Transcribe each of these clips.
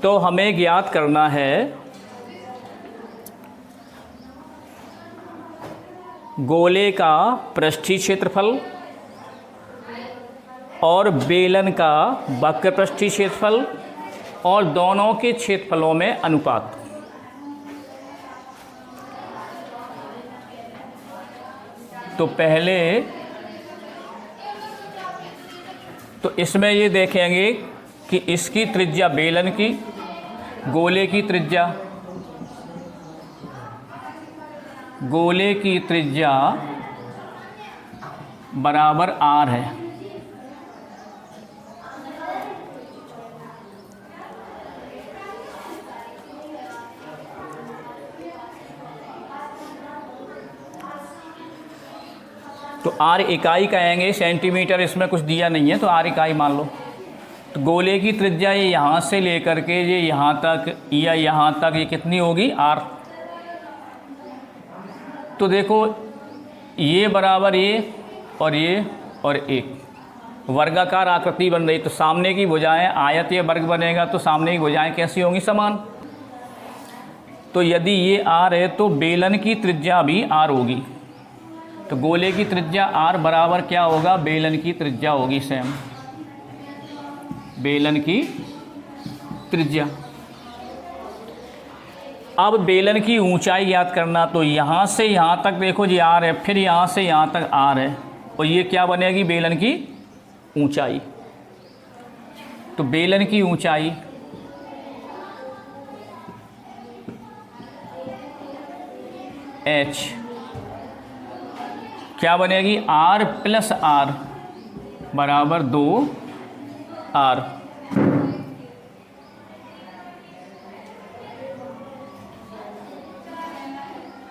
तो हमें ज्ञात करना है गोले का पृष्ठीय क्षेत्रफल और बेलन का वक्र पृष्ठीय क्षेत्रफल और दोनों के क्षेत्रफलों में अनुपात। तो पहले तो इसमें ये देखेंगे कि इसकी त्रिज्या बेलन की, गोले की त्रिज्या बराबर r है। तो r इकाई कहेंगे, सेंटीमीटर इसमें कुछ दिया नहीं है तो r इकाई मान लो। तो गोले की त्रिज्या ये यहाँ से लेकर के ये यहाँ तक या यहाँ तक ये कितनी होगी r। तो देखो ये बराबर ये और एक वर्गाकार आकृति बन रही। तो सामने की भुजाएं आयत या वर्ग बनेगा तो सामने की भुजाएं कैसी होंगी? समान। तो यदि ये r है तो बेलन की त्रिज्या भी r होगी। तो गोले की त्रिज्या r बराबर क्या होगा? बेलन की त्रिज्या होगी सेम, बेलन की त्रिज्या। अब बेलन की ऊंचाई याद करना। तो यहाँ से यहाँ तक देखो जी r है, फिर यहाँ से यहाँ तक r है और ये क्या बनेगी? बेलन की ऊंचाई। तो बेलन की ऊंचाई h क्या बनेगी? r प्लस r बराबर 2r।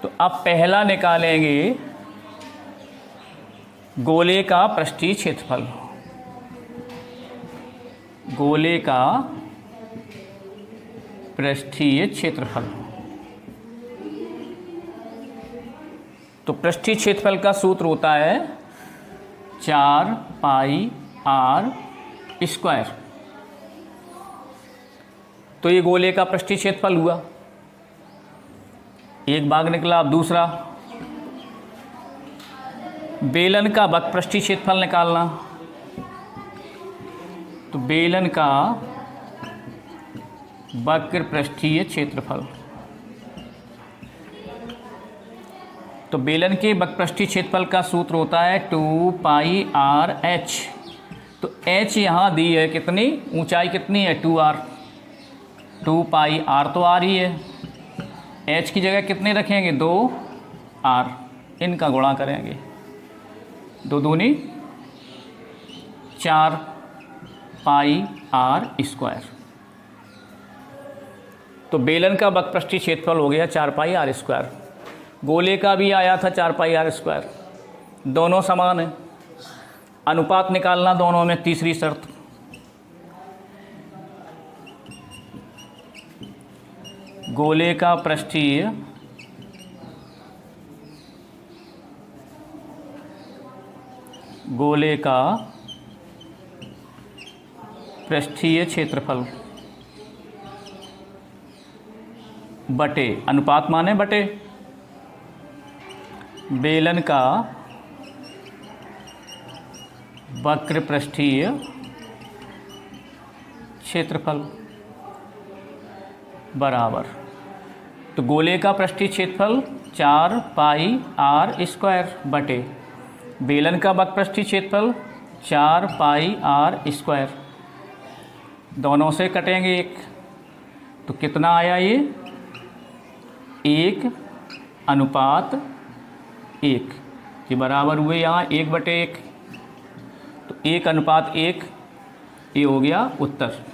तो अब पहला निकालेंगे गोले का पृष्ठीय क्षेत्रफल। गोले का पृष्ठीय क्षेत्रफल। तो पृष्ठीय क्षेत्रफल का सूत्र होता है 4 पाई r स्क्वायर। तो ये गोले का पृष्ठीय क्षेत्रफल हुआ, एक भाग निकला। अब दूसरा बेलन का वक्र पृष्ठीय क्षेत्रफल निकालना। तो बेलन का वक्र पृष्ठीय क्षेत्रफल। तो बेलन के वक्र पृष्ठीय क्षेत्रफल का सूत्र होता है 2 पाई r h। तो h यहाँ दी है कितनी? ऊंचाई कितनी है? 2r। 2 पाई r तो r ही है, h की जगह कितने रखेंगे? 2r। इनका गुणा करेंगे, 2 दूनी 4 पाई r स्क्वायर। तो बेलन का वक्र पृष्ठीय क्षेत्रफल हो गया 4 पाई r स्क्वायर। गोले का भी आया था 4 पाई r स्क्वायर। दोनों समान है। अनुपात निकालना दोनों में, तीसरी शर्त। गोले का पृष्ठीय क्षेत्रफल बटे, अनुपात माने बटे, बेलन का वक्र पृष्ठीय क्षेत्रफल बराबर। तो गोले का पृष्ठीय क्षेत्रफल 4 पाई r स्क्वायर बटे बेलन का वक्र पृष्ठीय क्षेत्रफल 4 पाई r स्क्वायर। दोनों से कटेंगे एक, तो कितना आया ये? 1 अनुपात 1 के बराबर हुए यहाँ 1/1। तो 1 अनुपात 1 ये हो गया उत्तर।